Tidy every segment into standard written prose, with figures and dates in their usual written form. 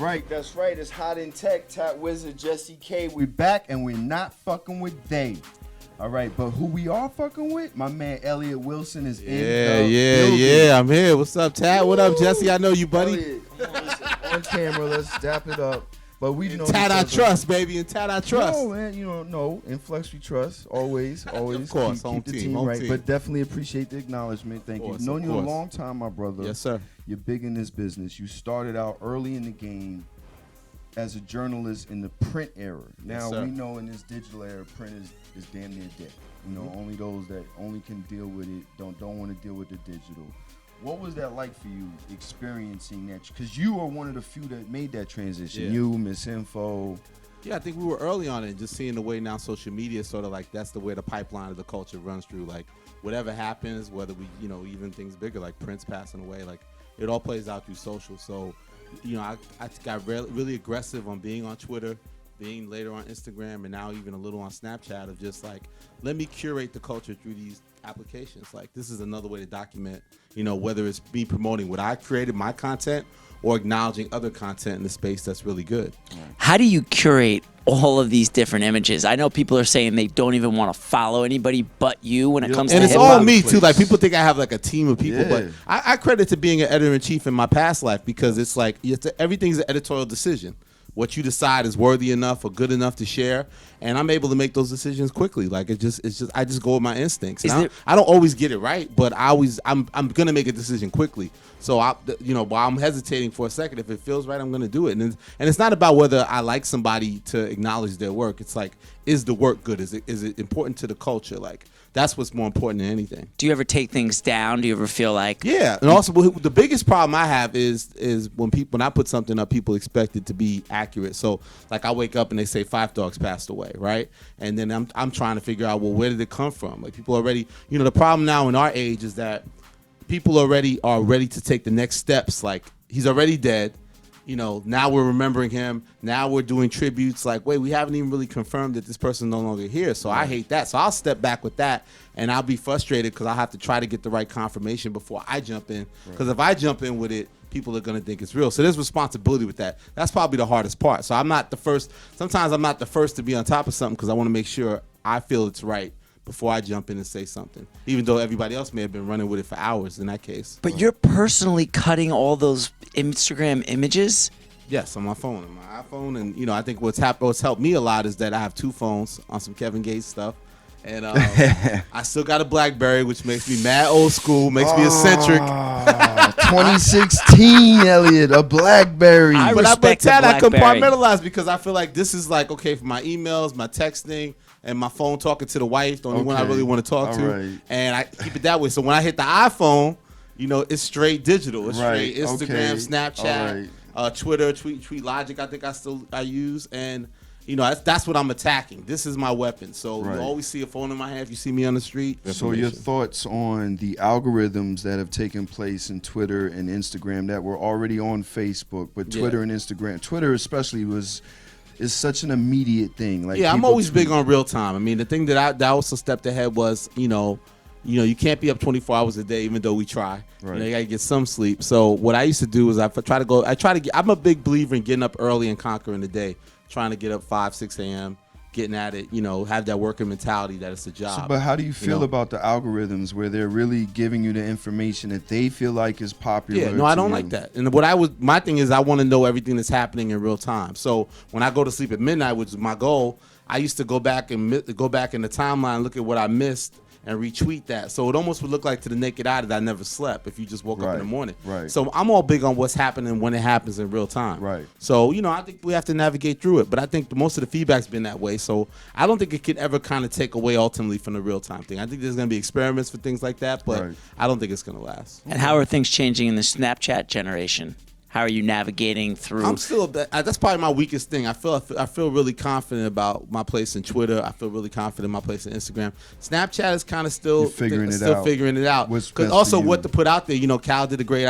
right, that's right. It's Hot in Tech, Tap Wizard, Jesse K. We back and we're not fucking with Dave. All right, but who we are fucking with? My man Elliott Wilson is in the building. Yeah, I'm here. What's up, Tad? What up, Jesse? I know you, buddy. Elliott, on camera, let's dap it up. But we know Tad I trust, baby, and Tad I trust. No, man, no, in Flex we trust. Always. Of course, keep the team right. But definitely appreciate the acknowledgement. Thank you. Known you a long time, my brother. Yes, sir. You're big in this business. You started out early in the game as a journalist in the print era. Now we know in this digital era, print is damn near dead. You know, only those that only can deal with it don't want to deal with the digital. What was that like for you, experiencing that? Because you are one of the few that made that transition. Yeah. You, Miss Info. Yeah, I think we were early on it, just seeing the way now social media is sort of like that's the way the pipeline of the culture runs through. Like whatever happens, whether we, even things bigger like Prince passing away, like it all plays out through social. So, I got really aggressive on being on Twitter, being later on Instagram, and now even a little on Snapchat of just like, let me curate the culture through these applications. Like this is another way to document, whether it's me promoting what I created, my content, or acknowledging other content in the space that's really good. How do you curate all of these different images? I know people are saying they don't even want to follow anybody but you when it comes to and it's hip-hop. all me too. Like people think I have like a team of people, but I credit to being an editor-in-chief in my past life because it's like everything's an editorial decision. What you decide is worthy enough or good enough to share, and I'm able to make those decisions quickly. Like I just go with my instincts. I don't always get it right, but I'm gonna make a decision quickly. So while I'm hesitating for a second, if it feels right, I'm gonna do it. And it's not about whether I like somebody to acknowledge their work. It's like, is the work good? Is it important to the culture? Like that's what's more important than anything. Do you ever take things down? Do you ever feel like? Yeah, and also the biggest problem I have is when I put something up, people expect it to be accurate. So like I wake up and they say 5 dogs passed away, right? And then I'm trying to figure out, well, where did it come from? Like people already, the problem now in our age is that people already are ready to take the next steps. Like he's already dead. Now we're remembering him. Now we're doing tributes. Like, wait, we haven't even really confirmed that this person's no longer here. So I hate that. So I'll step back with that, and I'll be frustrated because I'll have to try to get the right confirmation before I jump in. Because if I jump in with it, people are going to think it's real. So there's responsibility with that. That's probably the hardest part. So I'm not the first. Sometimes I'm not the first to be on top of something because I want to make sure I feel it's right before I jump in and say something, even though everybody else may have been running with it for hours in that case. But you're personally cutting all those Instagram images? Yes, on my phone, on my iPhone. And, I think what's helped me a lot is that I have 2 phones on some Kevin Gates stuff. And I still got a BlackBerry, which makes me mad old school, makes me eccentric. 2016, Elliott, a BlackBerry. I respect the I BlackBerry. compartmentalize because I feel like this is like, okay, for my emails, my texting, and my phone talking to the wife, the only one I really want to talk to. Right. And I keep it that way. So when I hit the iPhone, it's straight digital. It's straight Instagram, Snapchat, Twitter, Tweet Logic. I think I use, and that's what I'm attacking. This is my weapon. So you always see a phone in my hand if you see me on the street. So your thoughts on the algorithms that have taken place in Twitter and Instagram that were already on Facebook, but Twitter and Instagram, Twitter especially is such an immediate thing. Like I'm always big on real time. I mean, the thing that I also stepped ahead was, you can't be up 24 hours a day, even though we try. Right. You gotta get some sleep. So what I used to do is I'm a big believer in getting up early and conquering the day, trying to get up 5, 6 a.m., getting at it, have that working mentality that it's a job. But how do you feel about the algorithms where they're really giving you the information that they feel like is popular? Yeah, no, I don't like that. And my thing is I want to know everything that's happening in real time. So when I go to sleep at midnight, which is my goal, I used to go back in the timeline, look at what I missed, and retweet that. So it almost would look like to the naked eye that I never slept if you just woke up in the morning. Right. So I'm all big on what's happening when it happens in real time. Right. So, I think we have to navigate through it. But I think most of the feedback's been that way. So I don't think it can ever kind of take away ultimately from the real time thing. I think there's going to be experiments for things like that, but I don't think it's going to last. And how are things changing in the Snapchat generation? How are you navigating through? I'm still that's probably my weakest thing. I feel really confident about my place in Twitter. I feel really confident in my place in Instagram. Snapchat is kind of still figuring it out. Because also what to put out there. Khaled did a great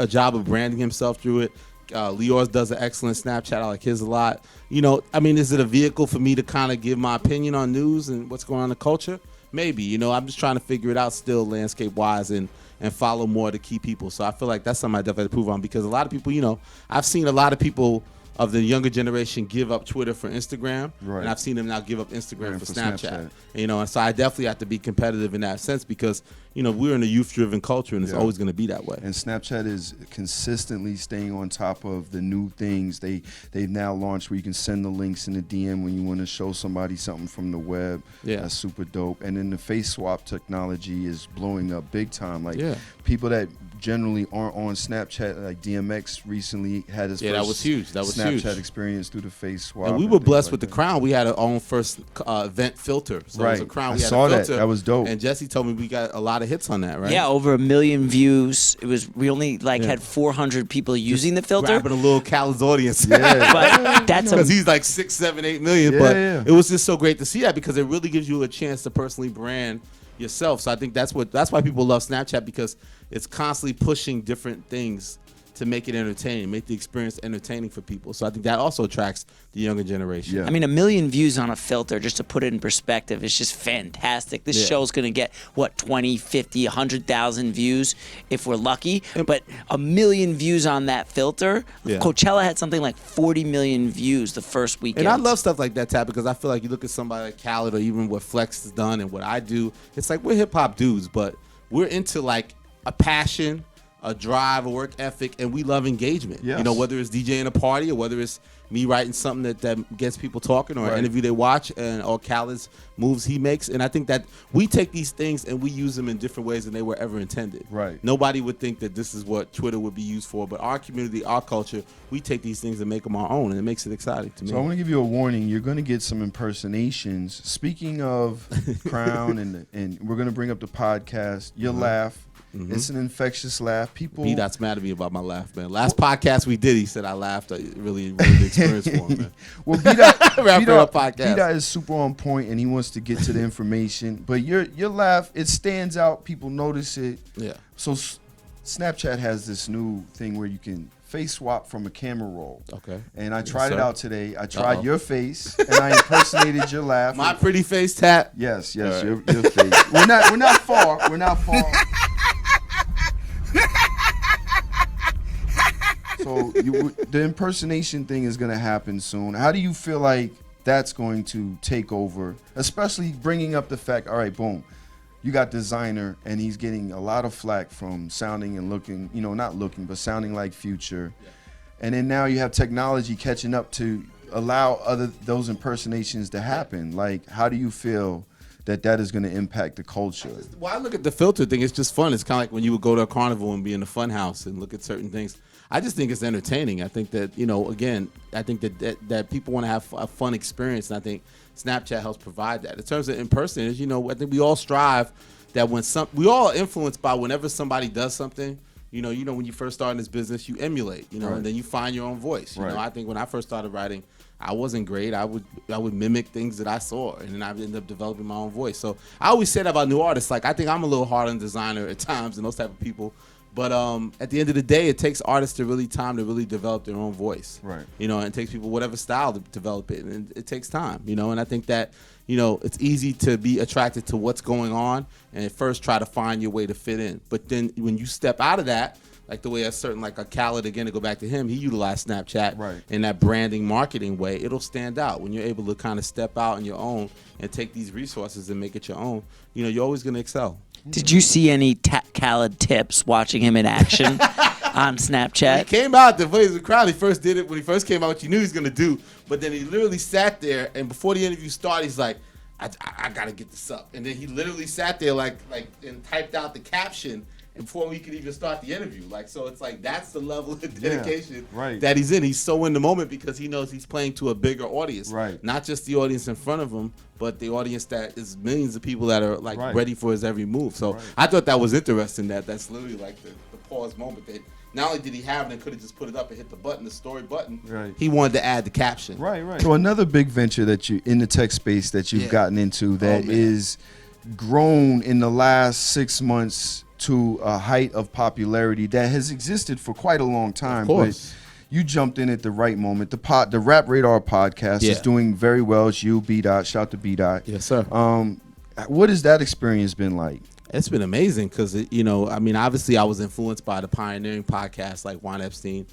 job of branding himself through it. Lior's does an excellent Snapchat. I like his a lot. Is it a vehicle for me to kind of give my opinion on news and what's going on in the culture? Maybe. I'm just trying to figure it out still landscape wise and follow more of the key people. So I feel like that's something I definitely improve on because a lot of people, I've seen a lot of people of the younger generation give up Twitter for Instagram, Right. and I've seen them now give up Instagram for Snapchat. Snapchat. You know, and so I definitely have to be competitive in that sense because, you know, we're in a youth-driven culture, and it's always going to be that way. And Snapchat is consistently staying on top of the new things. They've now launched where you can send the links in the DM when you want to show somebody something from the web. Yeah. That's super dope. And then the face swap technology is blowing up big time. Like people that generally aren't on Snapchat, like DMX recently had his first that was huge. That was Snapchat huge. experience through the face swap. And we were blessed like with that. the Crown. We had our own first event filter. So it was a Crown. I We had saw a filter, that was dope. And Jesse told me we got a lot of hits on that, right? Yeah, over 1 million views. We only had 400 people using the filter. Grabbing a little Khaled's audience. Yeah. But that's Because he's like 6, 7, 8 million. But yeah. it was just so great to see that because it really gives you a chance to personally brand yourself. So I think that's why people love Snapchat, because it's constantly pushing different things to make it entertaining, make the experience entertaining for people. So I think that also attracts the younger generation. Yeah. I mean, 1 million views on a filter, just to put it in perspective, is just fantastic. This show's going to get, 20, 50, 100,000 views if we're lucky. But 1 million views on that filter, Coachella had something like 40 million views the first weekend. And I love stuff like that, Tab, because I feel like you look at somebody like Khaled or even what Flex has done and what I do, it's like we're hip-hop dudes, but we're into like a passion, a drive, a work ethic, and we love engagement. Yes. You know, whether it's DJing a party or whether it's me writing something that gets people talking, or an interview they watch, or Khaled's moves he makes. And I think that we take these things and we use them in different ways than they were ever intended. Right. Nobody would think that this is what Twitter would be used for, but our community, our culture, we take these things and make them our own, and it makes it exciting to me. So I want to give you a warning. You're going to get some impersonations. Speaking of Crown, and we're going to bring up the podcast, your laugh. It's an infectious laugh. People. B-Dot's mad at me about my laugh, man. Last podcast we did, he said I laughed. Really the experience for him, man. Well, B-Dot podcast. is super on point, and he wants to get to the information. But your laugh, it stands out. People notice it. Yeah. So Snapchat has this new thing where you can face swap from a camera roll. Okay. And I tried it sir. out today. I tried your face, and I impersonated your laugh. My pretty face tap. Yes, Right. your face. We're not far. We're not far. So the impersonation thing is going to happen soon. How do you feel like that's going to take over, especially bringing up the fact, all right, boom, you got Designer, and he's getting a lot of flack from sounding and looking, not looking, but sounding like Future. Yeah. And then now you have technology catching up to allow those impersonations to happen. Like, how do you feel that is going to impact the culture? Well, I look at the filter thing. It's just fun. It's kind of like when you would go to a carnival and be in the fun house and look at certain things. I just think it's entertaining. I think that, again, I think that people want to have a fun experience, and I think Snapchat helps provide that. In terms of impersonators, I think we all strive that we all are influenced by whenever somebody does something. When you first start in this business, you emulate, Right. and then you find your own voice. Right. I think when I first started writing, I wasn't great. I would mimic things that I saw, and then I ended up developing my own voice. So I always say that about new artists. Like, I think I'm a little hard on Designer at times and those type of people. But at the end of the day, it takes artists to really develop their own voice. Right. And it takes people whatever style to develop it, and it takes time. And I think that it's easy to be attracted to what's going on and at first try to find your way to fit in. But then when you step out of that, like the way like a Khaled, again, to go back to him, he utilized Snapchat in that branding, marketing way. It'll stand out when you're able to kind of step out on your own and take these resources and make it your own. You're always going to excel. Did you see any Khaled tips watching him in action on Snapchat? He came out the way the crowd. He first did it when he first came out, what you knew he was going to do. But then he literally sat there, and before the interview started, he's like, I got to get this up. And then he literally sat there and typed out the caption before we could even start the interview. So it's like that's the level of dedication that he's in. He's so in the moment because he knows he's playing to a bigger audience. Right. Not just the audience in front of him, but the audience that is millions of people that are ready for his every move. So I thought that was interesting. That's literally like the pause moment that not only did he have it and could have just put it up and hit the button, the story button, he wanted to add the caption. Right. So another big venture that you in the tech space that you've gotten into that is grown in the last 6 months to a height of popularity that has existed for quite a long time. Of course. But you jumped in at the right moment. The Rap Radar podcast is doing very well. It's you, B-Dot. Shout to B-Dot. Yes, sir. What has that experience been like? It's been amazing because, obviously I was influenced by the pioneering podcasts like Juan Epstein,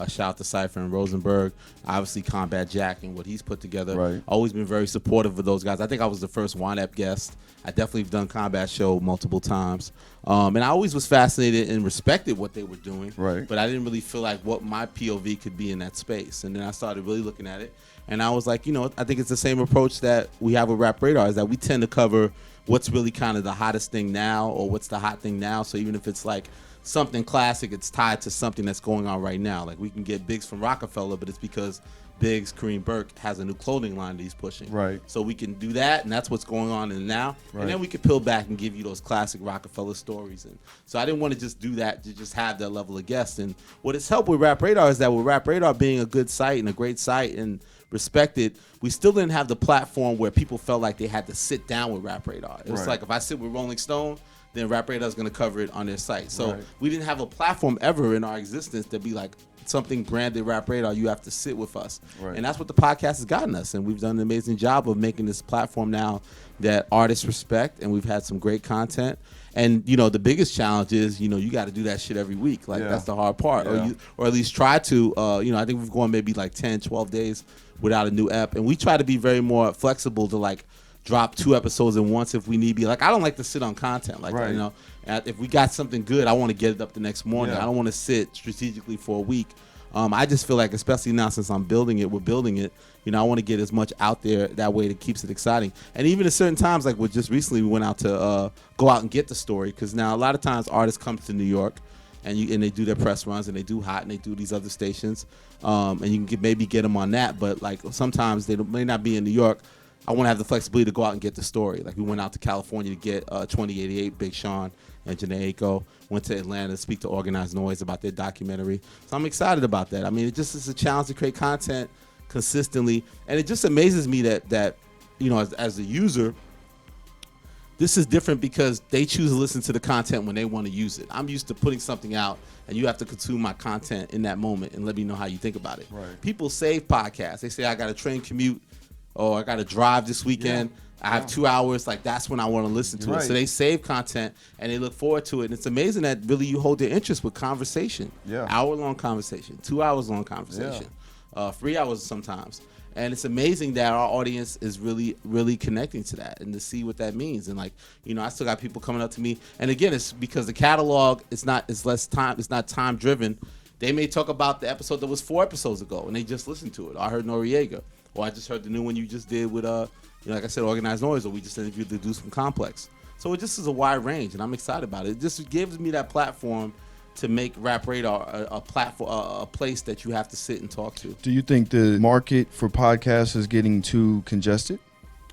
Shout out to Cypher and Rosenberg. Obviously, Combat Jack and what he's put together. Right. Always been very supportive of those guys. I think I was the first YNAB guest. I definitely have done Combat Show multiple times. And I always was fascinated and respected what they were doing. Right. But I didn't really feel like what my POV could be in that space. And then I started really looking at it. And I was like, I think it's the same approach that we have with Rap Radar, is that we tend to cover what's really kind of the hottest thing now, or what's the hot thing now. So even if it's like something classic, it's tied to something that's going on right now. Like we can get Biggs from Rockefeller, but it's because Biggs, Kareem Burke, has a new clothing line that he's pushing. Right. So we can do that, and that's what's going on in the now. Right. And then we can peel back and give you those classic Rockefeller stories. And so I didn't want to just do that, to just have that level of guests. And what has helped with Rap Radar is that with Rap Radar being a good site and a great site and respected, we still didn't have the platform where people felt like they had to sit down with Rap Radar. It was Right. like if I sit with Rolling Stone, then Rap Radar is going to cover it on their site. So Right. we didn't have a platform ever in our existence to be like something branded Rap Radar. You have to sit with us. Right. And that's what the podcast has gotten us. And we've done an amazing job of making this platform now that artists respect, and we've had some great content. And the biggest challenge is you got to do that shit every week. Like that's the hard part. Yeah. Or at least try to. I think we've gone maybe like 10, 12 days without a new ep, and we try to be very more flexible to like drop 2 episodes in once if we need be. Like I don't like to sit on content like Right. that. And if we got something good, I want to get it up the next morning. Yeah. I don't want to sit strategically for a week. I just feel like, especially now since we're building it, I want to get as much out there that way that keeps it exciting. And even at certain times, like just recently, we went out to go out and get the story, because now a lot of times artists come to New York and they do their press runs and they do HiT and they do these other stations, and you can maybe get them on that, but like sometimes they may not be in New York. I want to have the flexibility to go out and get the story. Like we went out to California to get 2088, Big Sean and Janae Aiko. Went to Atlanta to speak to Organized Noise about their documentary. So I'm excited about that. I mean, it just is a challenge to create content consistently. And it just amazes me that as a user, this is different because they choose to listen to the content when they want to use it. I'm used to putting something out and you have to consume my content in that moment and let me know how you think about it. Right. People save podcasts. They say, I got a train commute, or I got to drive this weekend. Yeah. I have 2 hours. Like that's when I want to listen to it. So they save content and they look forward to it. And it's amazing that really you hold their interest with conversation. Yeah. Hour-long conversation, 2 hours long conversation, 3 hours sometimes. And it's amazing that our audience is really, really connecting to that and to see what that means. And like, I still got people coming up to me. And again, it's because the catalog it's not time driven. They may talk about the episode that was 4 episodes ago and they just listened to it. I heard Noriega, or I just heard the new one you just did with like I said, Organized Noise, or we just interviewed the dudes from Complex. So it just is a wide range, and I'm excited about it. It just gives me that platform to make Rap Radar a platform, a place that you have to sit and talk to. Do you think the market for podcasts is getting too congested?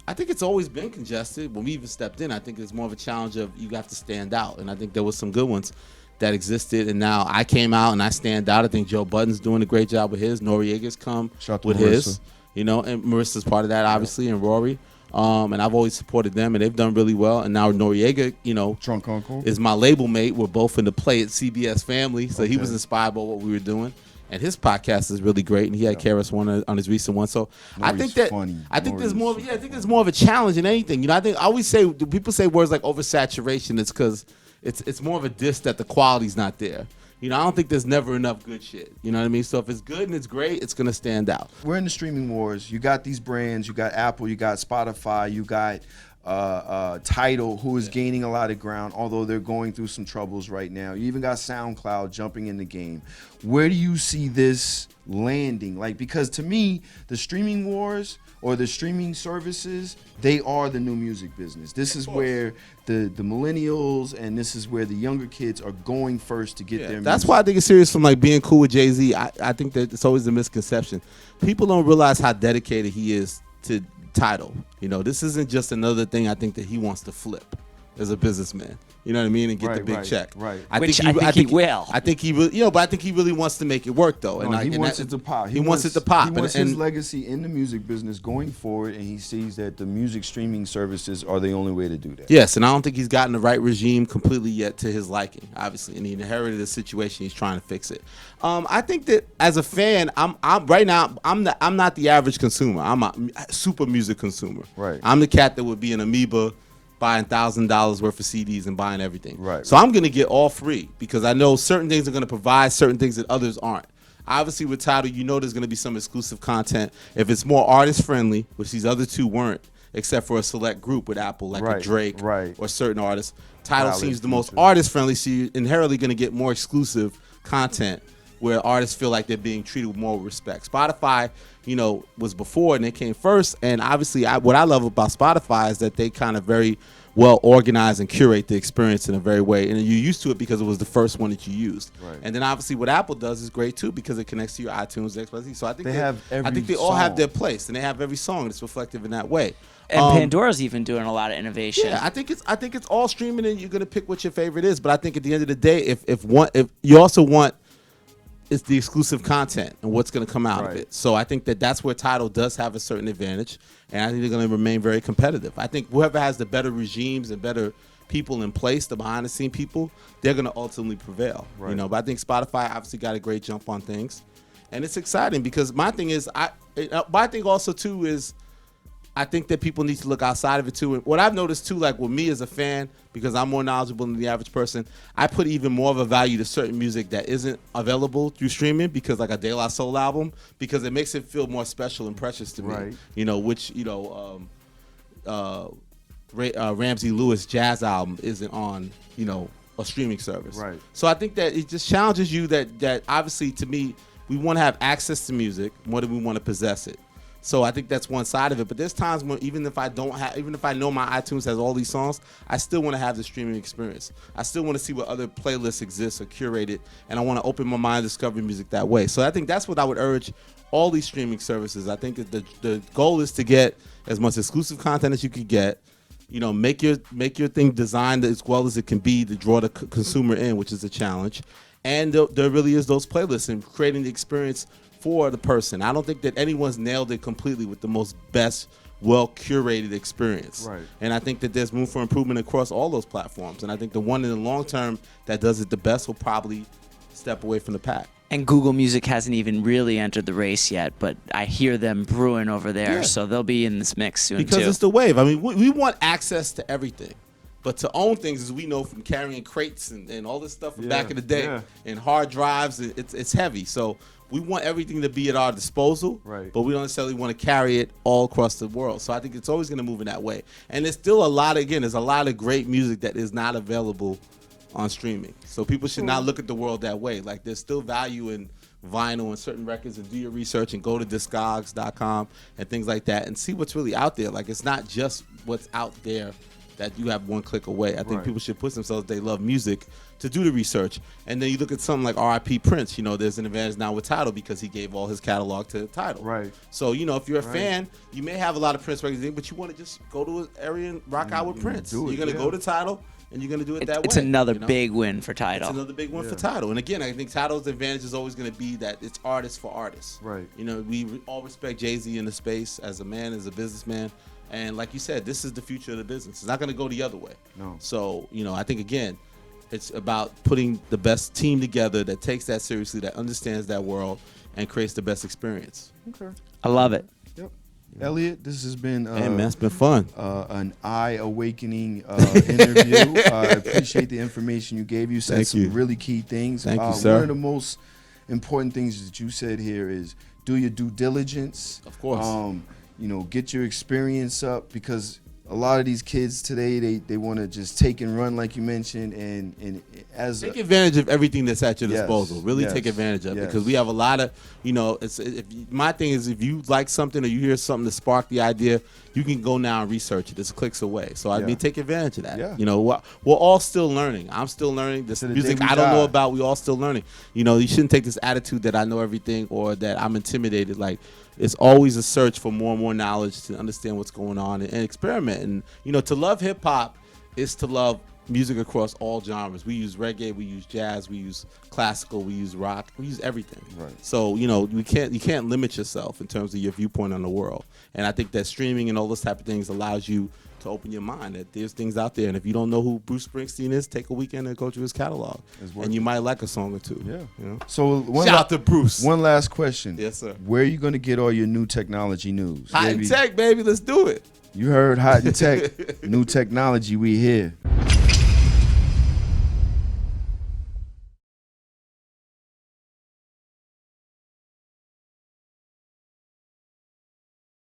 I think it's always been congested. When we even stepped in, I think it's more of a challenge of you have to stand out, and I think there was some good ones that existed, and now I came out and I stand out. I think Joe Budden's doing a great job with his. Noriega's come with his. And Marissa's part of that, obviously, and Rory. And I've always supported them, and they've done really well. And now Noriega, Drunk Uncle, is my label mate. We're both in the Play at CBS family, so he was inspired by what we were doing. And his podcast is really great, and he had KRS-One on his recent one. So I think that I think there's more. I think there's more of a challenge than anything. I always say, people say words like oversaturation. It's because it's more of a diss that the quality's not there. I don't think there's never enough good shit. You know what I mean? So if it's good and it's great, it's going to stand out. We're in the streaming wars. You got these brands. You got Apple. You got Spotify. You got Tidal, who is gaining a lot of ground, although they're going through some troubles right now. You even got SoundCloud jumping in the game. Where do you see this landing? Because to me, the streaming wars or the streaming services, they are the new music business. This is where the millennials and this is where the younger kids are going first to get their music. That's why I think it's serious from being cool with Jay-Z. I think that it's always a misconception. People don't realize how dedicated he is to Tidal. This isn't just another thing I think that he wants to flip as a businessman. You know what I mean? And get the big check. Right. I think he will. I think he really, but I think he really wants to make it work, though. He wants it to pop. He wants it to pop. He wants his legacy in the music business going forward, and he sees that the music streaming services are the only way to do that. Yes, and I don't think he's gotten the right regime completely yet to his liking, obviously, and he inherited a situation. He's trying to fix it. I think that as a fan, I'm right now. I'm not the average consumer. I'm a super music consumer. Right. I'm the cat that would be an amoeba, buying $1,000 worth of CDs and buying everything. Right. So I'm going to get all free because I know certain things are going to provide certain things that others aren't. Obviously, with Tidal, you know there's going to be some exclusive content. If it's more artist-friendly, which these other two weren't, except for a select group with Apple, like a Drake or certain artists, Tidal seems the most artist-friendly, so you're inherently going to get more exclusive content where artists feel like they're being treated with more respect. Spotify, you know, was before and they came first, and obviously what I love about Spotify is that they kind of very well organize and curate the experience in a very way, and you're used to it because it was the first one that you used. And then obviously what Apple does is great too because it connects to your iTunes, XYZ. So I think they all have their place, and they have every song that's reflective in that way. And Pandora's even doing a lot of innovation. Yeah, I think it's all streaming, and you're gonna pick what your favorite is. But I think at the end of the day, if you also want, it's the exclusive content and what's going to come out of it. So I think that's where Tidal does have a certain advantage, and I think they're going to remain very competitive. I think whoever has the better regimes and better people in place, the behind-the-scene people, they're going to ultimately prevail. You know, but I think Spotify obviously got a great jump on things, and it's exciting because my thing is, my thing also too is, I think that people need to look outside of it too. And what I've noticed too, like with me as a fan, because I'm more knowledgeable than the average person, I put even more of a value to certain music that isn't available through streaming, because like a De La Soul album, because it makes it feel more special and precious to me. You know, which, you know, Ramsey Lewis jazz album isn't on, you know, a streaming service. So I think that it just challenges you that obviously to me, we want to have access to music more than we want to possess it. So I think that's one side of it. But there's times when even if I know my iTunes has all these songs, I still want to have the streaming experience. I still want to see what other playlists exist or curated, and I want to open my mind, discover music that way. So I think that's what I would urge all these streaming services. I think that the goal is to get as much exclusive content as you can get. You know, make your thing designed as well as it can be to draw the consumer in, which is a challenge. And there really is those playlists and creating the experience for the person. I don't think that anyone's nailed it completely with the most best, well-curated experience. And I think that there's room for improvement across all those platforms. And I think the one in the long term that does it the best will probably step away from the pack. And Google Music hasn't even really entered the race yet, but I hear them brewing over there, so they'll be in this mix soon because too. It's the wave. I mean, we want access to everything. But to own things, as we know from carrying crates and all this stuff from back in the day, and hard drives, it's heavy. So we want everything to be at our disposal, but we don't necessarily want to carry it all across the world. So I think it's always going to move in that way. And there's still there's a lot of great music that is not available on streaming. So people should not look at the world that way. Like, there's still value in vinyl and certain records, and do your research and go to discogs.com and things like that and see what's really out there. Like, it's not just what's out there that you have one click away. I think people should push themselves, they love music, to do the research. And then you look at something like R.I.P. Prince. You know, there's an advantage now with Tidal because he gave all his catalog to Tidal. So, you know, if you're a fan, you may have a lot of Prince records, but you want to just go to an area and rock out with Prince. You're going to go to Tidal, and you're going to do it that way. It's another big win for Tidal. It's another big win for Tidal. And again, I think Tidal's advantage is always going to be that it's artist for artists. You know, we all respect Jay-Z in the space as a man, as a businessman. And like you said, this is the future of the business. It's not going to go the other way. So, you know, I think, again, it's about putting the best team together that takes that seriously, that understands that world, and creates the best experience. I love it. Elliott, this has been hey man, it's been fun. An eye-awakening interview. I appreciate the information you gave. You said some really key things. Thank you, sir. One of the most important things that you said here is do your due diligence. Of course. You know, get your experience up, because a lot of these kids today, they want to just take and run, like you mentioned, and take advantage of everything that's at your disposal. Really take advantage of it, because we have a lot of, you know, my thing is, if you like something or you hear something that sparked the idea, you can go now and research it. It's clicks away. So I mean, take advantage of that. You know, we're all still learning. I'm still learning. This music I don't know about, we all still learning. You know, you shouldn't take this attitude that I know everything or that I'm intimidated. Like, it's always a search for more and more knowledge to understand what's going on and experiment. And, you know, to love hip hop is to love music across all genres. We use reggae, we use jazz, we use classical, we use rock, we use everything. So, you know, you can't limit yourself in terms of your viewpoint on the world. And I think that streaming and all those type of things allows you to open your mind that there's things out there. And if you don't know who Bruce Springsteen is, take a weekend and go through his catalog, and you might like a song or two. You know? So shout out to Bruce. One last question. Yes, sir. Where are you going to get all your new technology news? HiT, baby. Let's do it. You heard HiT, new technology. We here.